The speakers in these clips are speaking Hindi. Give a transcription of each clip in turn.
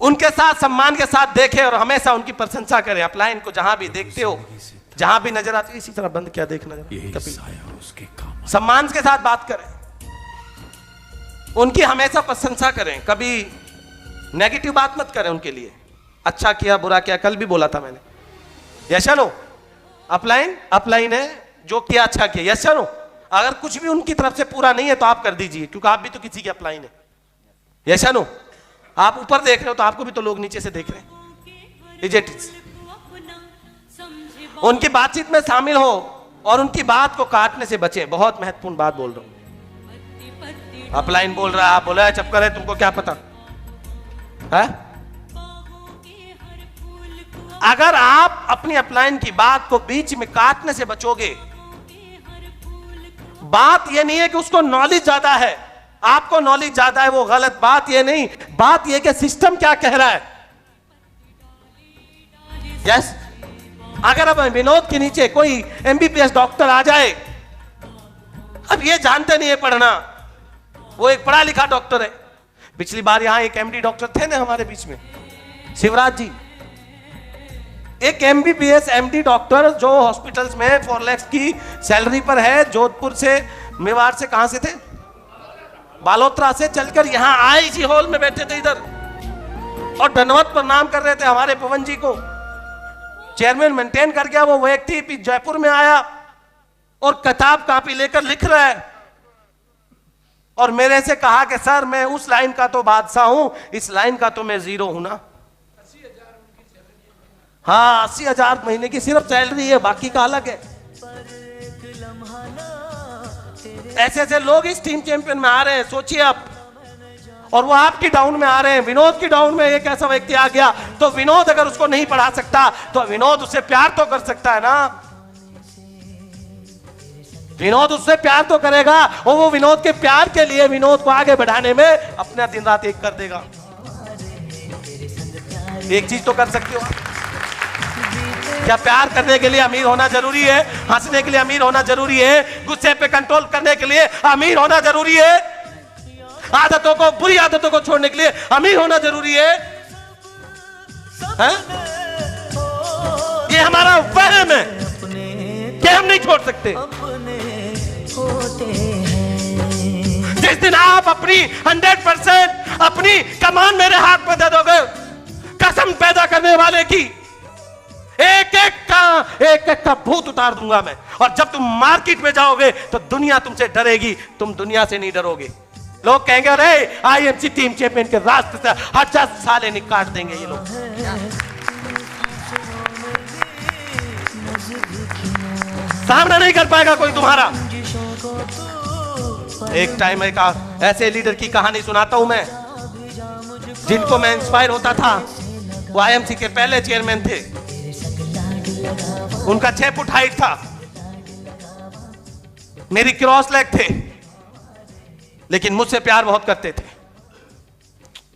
उनके साथ सम्मान के साथ देखें और हमेशा उनकी प्रशंसा करें। अपलाइन को जहां भी देखते हो, जहां भी नजर आती है, इसी तरह बंद क्या देखना, सम्मान के साथ बात करें, उनकी हमेशा प्रशंसा करें, कभी नेगेटिव बात मत करें उनके लिए। अच्छा किया बुरा किया, कल भी बोला था मैंने, यस नो। अपलाइन है जो किया अच्छा किया, यस नो। अगर कुछ भी उनकी तरफ से पूरा नहीं है तो आप कर दीजिए, क्योंकि आप भी तो किसी के अपलाइन है, यस नो। आप ऊपर देख रहे हो तो आपको भी तो लोग नीचे से देख रहे हैं। इजेटिस उनकी बातचीत में शामिल हो और उनकी बात को काटने से बचे। बहुत महत्वपूर्ण बात बोल रहा हूं। अपलाइन बोल रहा है, आप बोला है चुप करे, तुमको क्या पता है? अगर आप अपनी अपलाइन की बात को बीच में काटने से बचोगे, बात यह नहीं है कि उसको नॉलेज ज्यादा है, आपको नॉलेज ज्यादा है, वो गलत बात यह नहीं, बात यह कि सिस्टम क्या कह रहा है। यस, अगर अब विनोद के नीचे कोई एमबीबीएस डॉक्टर आ जाए, अब ये जानते नहीं है पढ़ना, वो एक पढ़ा लिखा डॉक्टर है। पिछली बार यहां एक एमडी डॉक्टर थे ना हमारे बीच में, शिवराज जी, एक एमबीबीएस एमडी डॉक्टर जो हॉस्पिटल्स में 4 लाख की सैलरी पर है, जोधपुर से, मेवाड़ से, कहां से थे, बालोतरा से चलकर यहां आईजी हॉल में बैठे थे इधर, और धन्यवाद प्रणाम कर रहे थे हमारे पवन जी को। चेयरमैन मेंटेन कर गया वो व्यक्ति, जयपुर में आया और किताब कापी लेकर लिख रहा है, और मेरे से कहा कि सर मैं उस लाइन का तो बादशाह हूं, इस लाइन का तो मैं जीरो हूं ना। हाँ, 80,000 महीने की सिर्फ सैलरी है, बाकी का अलग है। ऐसे ऐसे लोग इस टीम चैंपियन में आ रहे हैं, सोचिए आप, और वो आपकी डाउन में आ रहे हैं। विनोद की डाउन में एक ऐसा व्यक्ति आ गया, तो विनोद अगर उसको नहीं पढ़ा सकता तो विनोद उससे प्यार तो कर सकता है ना, विनोद उससे प्यार तो करेगा, और वो विनोद के प्यार के लिए विनोद को आगे बढ़ाने में अपना दिन रात एक कर देगा। एक चीज तो कर सकते हो, क्या प्यार करने के लिए अमीर होना जरूरी है? हंसने के लिए अमीर होना जरूरी है? गुस्से पे कंट्रोल करने के लिए अमीर होना जरूरी है? आदतों को, बुरी आदतों को छोड़ने के लिए अमीर होना जरूरी है? ये हमारा वहम है कि हम नहीं छोड़ सकते। जिस दिन आप अपनी 100% अपनी कमान मेरे हाथ में दे दोगे, कसम पैदा करने वाले की, एक एक का भूत उतार दूंगा मैं। और जब तुम मार्केट में जाओगे तो दुनिया तुमसे डरेगी, तुम दुनिया से नहीं डरोगे। लोग कहेंगे अरे आईएमसी टीम चैंपियन के रास्ते से 1000 साले निकाल देंगे ये लोग। सामना नहीं कर पाएगा कोई तुम्हारा। एक टाइम एक ऐसे लीडर की कहानी सुनाता हूं मैं, जिनको मैं इंस्पायर होता था। वो आईएमसी के पहले चेयरमैन थे, उनका 6 फुट हाइट था, मेरी क्रॉस लेग थे, लेकिन मुझसे प्यार बहुत करते थे।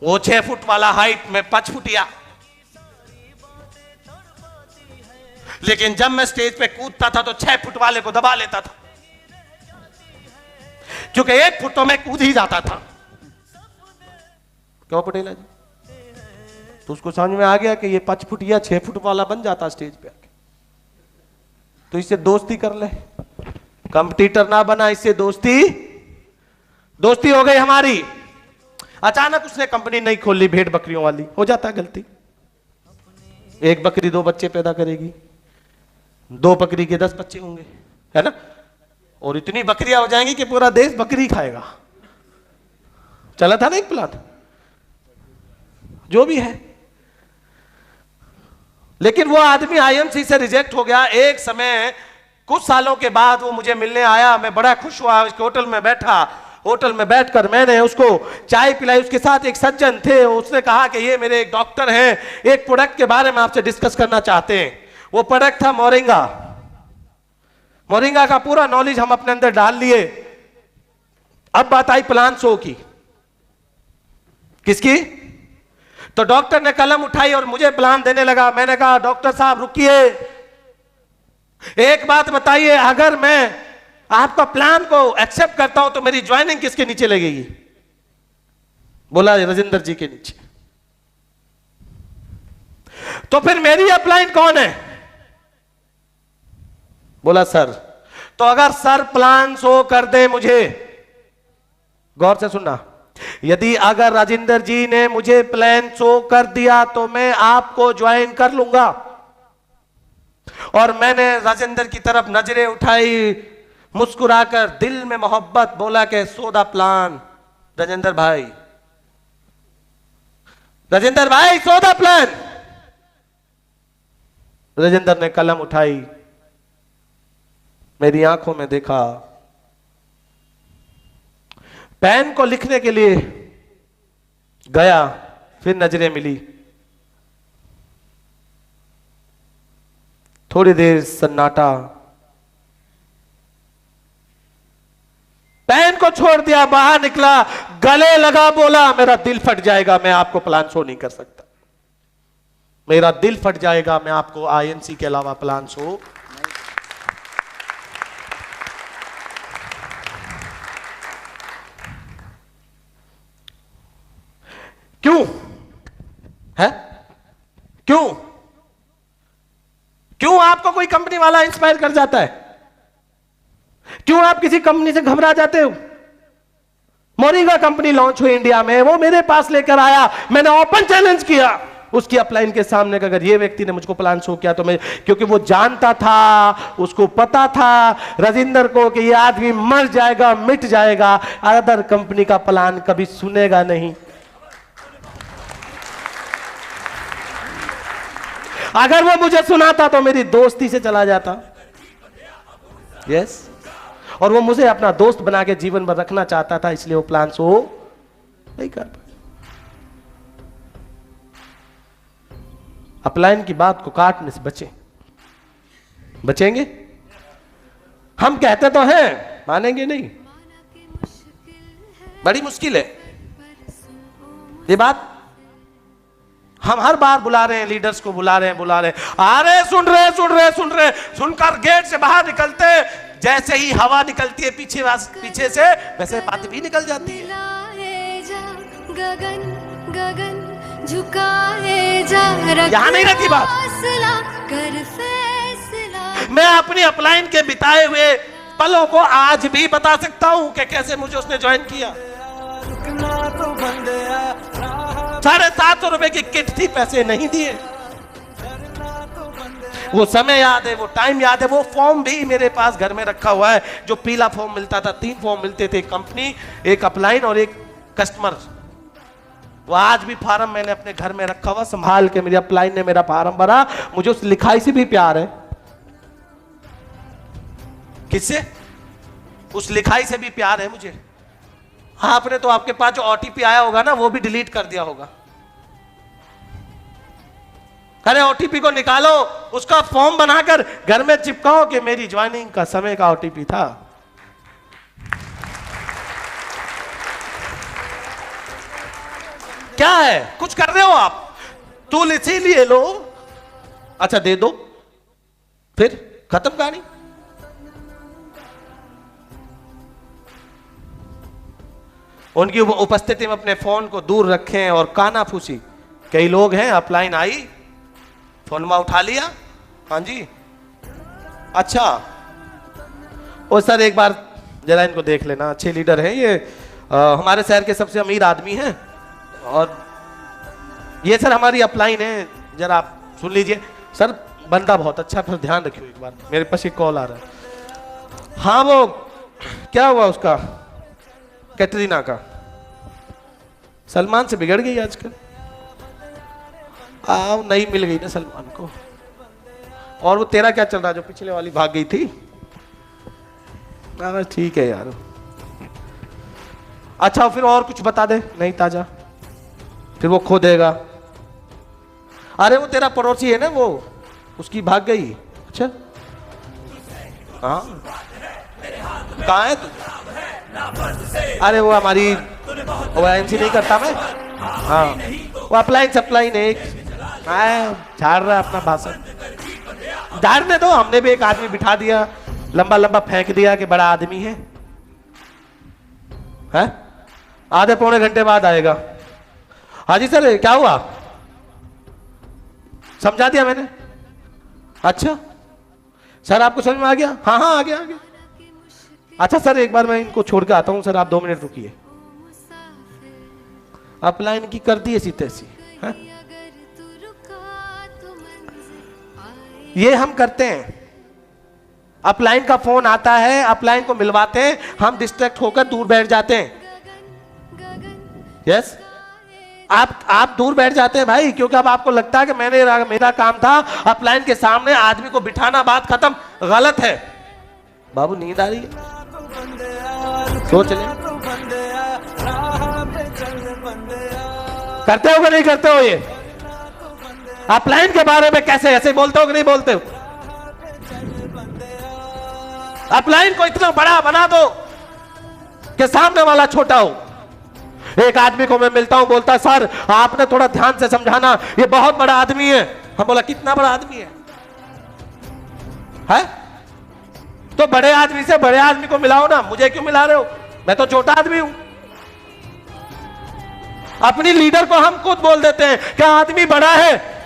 वो 6 फुट वाला हाइट में 5 फुटिया, लेकिन जब मैं स्टेज पे कूदता था तो 6 फुट वाले को दबा लेता था, क्योंकि 1 फुट तो मैं कूद ही जाता था। क्यों पटेला जी? तो उसको समझ में आ गया कि ये 5 फुट या 6 फुट वाला बन जाता स्टेज पे आके, तो इससे दोस्ती कर ले, कंपटीटर ना बना, इससे दोस्ती हो गई हमारी। अचानक उसने कंपनी नहीं खोल ली, भेड़ बकरियों वाली। हो जाता है गलती, 1 बकरी 2 बच्चे पैदा करेगी, 2 बकरी के 10 बच्चे होंगे, है ना, और इतनी बकरियां हो जाएंगी कि पूरा देश बकरी खाएगा। चला था ना एक प्लान, जो भी है। लेकिन वो आदमी आईएमसी से रिजेक्ट हो गया। एक समय कुछ सालों के बाद वो मुझे मिलने आया, मैं बड़ा खुश हुआ, उसके होटल में बैठा। होटल में बैठकर मैंने उसको चाय पिलाई। उसके साथ एक सज्जन थे, उसने कहा कि ये मेरे एक डॉक्टर हैं, एक प्रोडक्ट के बारे में आपसे डिस्कस करना चाहते हैं। वो प्रोडक्ट था मोरिंगा। मोरिंगा का पूरा नॉलेज हम अपने अंदर डाल लिए। अब बात आई प्लान शो की। किसकी? तो डॉक्टर ने कलम उठाई और मुझे प्लान देने लगा। मैंने कहा डॉक्टर साहब रुकिए, एक बात बताइए, अगर मैं आपका प्लान को एक्सेप्ट करता हूं तो मेरी ज्वाइनिंग किसके नीचे लगेगी? बोला राजेंद्र जी के नीचे। तो फिर मेरी अपलाइन कौन है? बोला सर। तो अगर सर प्लान शो कर दे मुझे, गौर से सुनना, यदि अगर राजेंद्र जी ने मुझे प्लान शो कर दिया तो मैं आपको ज्वाइन कर लूंगा। और मैंने राजेंद्र की तरफ नजरें उठाई, मुस्कुराकर दिल में मोहब्बत, बोला कि सोदा प्लान राजेंद्र भाई, राजेंद्र भाई सोदा प्लान। राजेंद्र ने कलम उठाई, मेरी आंखों में देखा, पेन को लिखने के लिए गया, फिर नजरें मिली। थोड़ी देर सन्नाटा, पेन को छोड़ दिया, बाहर निकला, गले लगा, बोला मेरा दिल फट जाएगा, मैं आपको प्लान शो नहीं कर सकता। मेरा दिल फट जाएगा, मैं आपको आईएनसी के अलावा प्लान शो। क्यों है? क्यों क्यों आपको कोई कंपनी वाला इंस्पायर कर जाता है? क्यों आप किसी कंपनी से घबरा जाते हो? मोरिंगा कंपनी लॉन्च हुई इंडिया में, वो मेरे पास लेकर आया, मैंने ओपन चैलेंज किया उसकी अपलाइन के सामने, अगर ये व्यक्ति ने मुझको प्लान शो किया तो मैं, क्योंकि वो जानता था, उसको पता था राजेंद्र को कि ये आदमी मर जाएगा, मिट जाएगा, अदर कंपनी का प्लान कभी सुनेगा नहीं। अगर वो मुझे सुनाता तो मेरी दोस्ती से चला जाता। यस, और वो मुझे अपना दोस्त बना के जीवन भर रखना चाहता था, इसलिए वो प्लान शो नहीं कर पाया। अपलाइन की बात को काटने से बचेंगे? हम कहते तो हैं, मानेंगे नहीं, बड़ी मुश्किल है ये बात। हम हर बार बुला रहे हैं, लीडर्स को बुला रहे हैं, अरे सुन रहे, सुनकर गेट से बाहर निकलते, जैसे ही हवा निकलती है पीछे से, वैसे बात भी निकल जाती है। गगन गगन झुकाए जा, यहां नहीं रहती बात। मैं अपनी अपलाइन के बिताए हुए पलों को आज भी बता सकता हूं कि कैसे मुझे उसने ज्वाइन किया। 750 रुपए की किट थी, पैसे नहीं दिए। वो समय याद है, वो टाइम याद है, वो फॉर्म भी मेरे पास घर में रखा हुआ है, जो पीला फॉर्म मिलता था। 3 फॉर्म मिलते थे, कंपनी, एक अपलाइन और एक कस्टमर। वो आज भी फार्म मैंने अपने घर में रखा हुआ, संभाल के। मेरी अपलाइन ने मेरा फार्म भरा, मुझे उस लिखाई से भी प्यार है। किससे? उस लिखाई से भी प्यार है मुझे। हाँ, आपने तो, आपके पास जो ओटीपी आया होगा ना, वो भी डिलीट कर दिया होगा। अरे ओटीपी को निकालो, उसका फॉर्म बनाकर घर में चिपकाओ कि मेरी ज्वाइनिंग का समय का ओटीपी था। क्या है, कुछ कर रहे हो आप? टूल इसीलिए लो, अच्छा दे दो, फिर खत्म कहानी। उनकी उपस्थिति में अपने फोन को दूर रखें और काना फूसी। कई लोग हैं, अपलाइन आई, फोन में उठा लिया, हाँ जी, अच्छा, ओ सर एक बार जरा इनको देख लेना, अच्छे लीडर हैं ये, हमारे शहर के सबसे अमीर आदमी हैं, और ये सर हमारी अपलाइन है, जरा आप सुन लीजिए। सर बंदा बहुत अच्छा, फिर ध्यान रखियो, एक बार मेरे पास एक कॉल आ रहा है। हाँ, वो क्या हुआ उसका, कैटरीना का, सलमान से बिगड़ गई आजकल। नहीं मिल गई ना सलमान को। और वो तेरा क्या चल रहा है, जो पिछले वाली भाग गई थी? ठीक है यार। अच्छा, फिर और कुछ बता दे, नहीं ताजा, फिर वो खो देगा। अरे वो तेरा पड़ोसी है ना, वो, उसकी भाग गई। अच्छा, हाँ, कहाँ है तू? अरे वो हमारी एजेंसी नहीं करता मैं, हाँ, वो अपलाइन सप्लाइन एक झाड़ रहा अपना भाषण। झाड़ने दो, हमने भी एक आदमी बिठा दिया, लंबा लंबा फेंक दिया कि बड़ा आदमी है। आधे पौने घंटे बाद आएगा। हाँ जी सर, क्या हुआ? समझा दिया मैंने? अच्छा सर, आपको समझ में आ गया? हाँ हाँ, आ गया आ गया। अच्छा सर, एक बार मैं इनको छोड़ के आता हूं सर, आप 2 मिनट रुकिए। अपलाइन की कर दी ऐसी तैसी। ये हम करते हैं, अपलाइन का फोन आता है, अपलाइन को मिलवाते हैं, हम डिस्ट्रैक्ट होकर दूर बैठ जाते हैं। यस, आप दूर बैठ जाते हैं भाई, क्योंकि अब आपको लगता है कि मेरा काम था अपलाइन के सामने आदमी को बिठाना, बात खत्म। गलत है बाबू, नींद आ रही है, सोच ले। करते हो कि नहीं करते हो? ये अपलाइन के बारे में कैसे ऐसे बोलते हो कि नहीं बोलते हो? अपलाइन को इतना बड़ा बना दो कि सामने वाला छोटा हो। एक आदमी को मैं मिलता हूं, बोलता है सर आपने थोड़ा ध्यान से समझाना, ये बहुत बड़ा आदमी है। हम बोला कितना बड़ा आदमी है? तो बड़े आदमी से बड़े आदमी को मिलाओ ना, मुझे क्यों मिला रहे हो? मैं तो छोटा आदमी हूं। अपनी लीडर को हम खुद बोल देते हैं कि आदमी बड़ा है,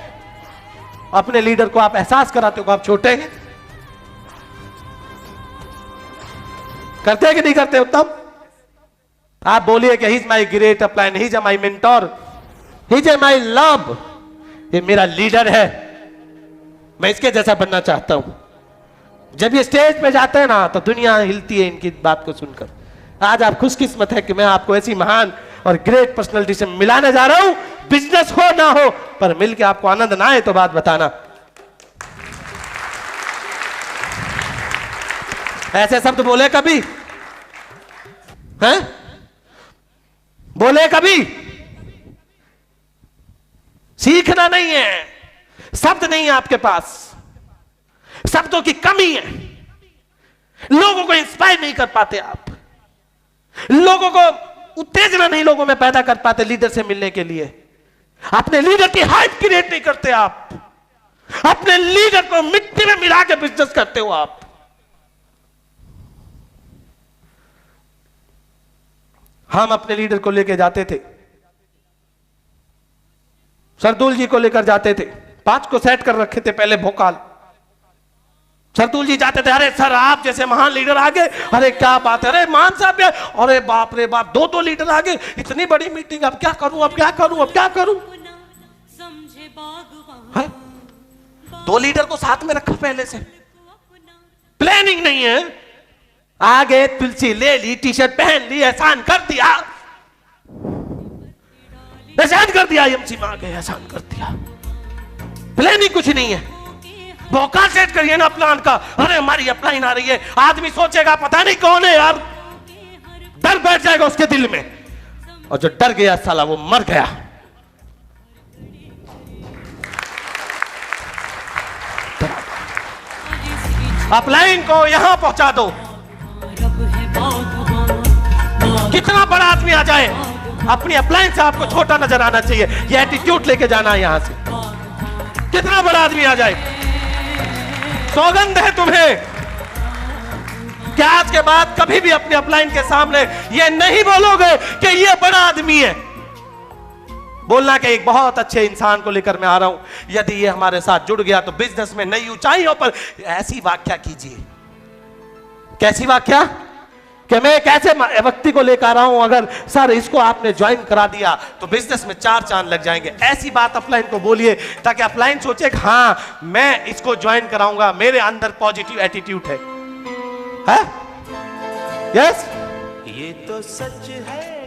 अपने लीडर को आप एहसास कराते हो कि आप छोटे हैं। करते हैं कि नहीं करते? उत्तम, आप बोलिए कि he is my great upline, he is my mentor, he is my love, ये मेरा लीडर है, मैं इसके जैसा बनना चाहता हूं। जब ये स्टेज पे जाते हैं ना तो दुनिया हिलती है इनकी बात को सुनकर। आज आप खुशकिस्मत है कि मैं आपको ऐसी महान और ग्रेट पर्सनालिटी से मिलाने जा रहा हूं। बिजनेस हो ना हो, पर मिलके आपको आनंद ना आए तो बात बताना। ऐसे शब्द बोले कभी हैं? बोले कभी? सीखना नहीं है, शब्द नहीं है आपके पास, शब्दों की कमी है। लोगों को इंस्पायर नहीं कर पाते आप, लोगों को उत्तेजना नहीं लोगों में पैदा कर पाते लीडर से मिलने के लिए। अपने लीडर की हाइप क्रिएट नहीं करते आप, अपने लीडर को मिट्टी में मिला के बिजनेस करते हो आप। हम अपने लीडर को लेकर जाते थे, सरदुल जी को लेकर जाते थे, 5 को सेट कर रखे थे पहले भोकाल। सरदुल जी जाते थे, अरे सर आप जैसे महान लीडर आ गए, अरे क्या बात है, अरे मान साहब, अरे बाप रे बाप, 2 लीडर आ गए, इतनी बड़ी मीटिंग, अब क्या करूं, अब क्या करूं, अब क्या करूं? 2 लीडर को साथ में रखा पहले से, प्लानिंग नहीं है। आगे तुलसी ले ली, टी शर्ट पहन ली, एहसान कर दिया, एहसान कर दिया, एमसी में आ गए, एहसान कर दिया, प्लानिंग कुछ नहीं है। मौका सेट करिए ना प्लान का। अरे हमारी अपलाइन आ रही है, आदमी सोचेगा पता नहीं कौन है यार, डर बैठ जाएगा उसके दिल में, और जो डर गया साला वो मर गया। अपलाइन को यहां पहुंचा दो, कितना बड़ा आदमी आ जाए, अपनी अपलाइन से आपको छोटा नजर आना चाहिए। ये एटीट्यूड लेके जाना है यहां से, कितना बड़ा आदमी आ जाए। सौगंध है तुम्हें कि आज के बाद कभी भी अपने अपलाइन के सामने ये नहीं बोलोगे कि ये बड़ा आदमी है। बोलना कि एक बहुत अच्छे इंसान को लेकर मैं आ रहा हूं, यदि ये हमारे साथ जुड़ गया तो बिजनेस में नई ऊंचाइयों पर। ऐसी व्याख्या कीजिए, कैसी व्याख्या कि मैं एक ऐसे व्यक्ति को लेकर आ रहा हूं, अगर सर इसको आपने ज्वाइन करा दिया तो बिजनेस में 4 चांद लग जाएंगे। ऐसी बात अपलाइन को बोलिए ताकि अपलाइन सोचे कि हाँ मैं इसको ज्वाइन कराऊंगा, मेरे अंदर पॉजिटिव एटीट्यूड है? यस, ये तो सच है।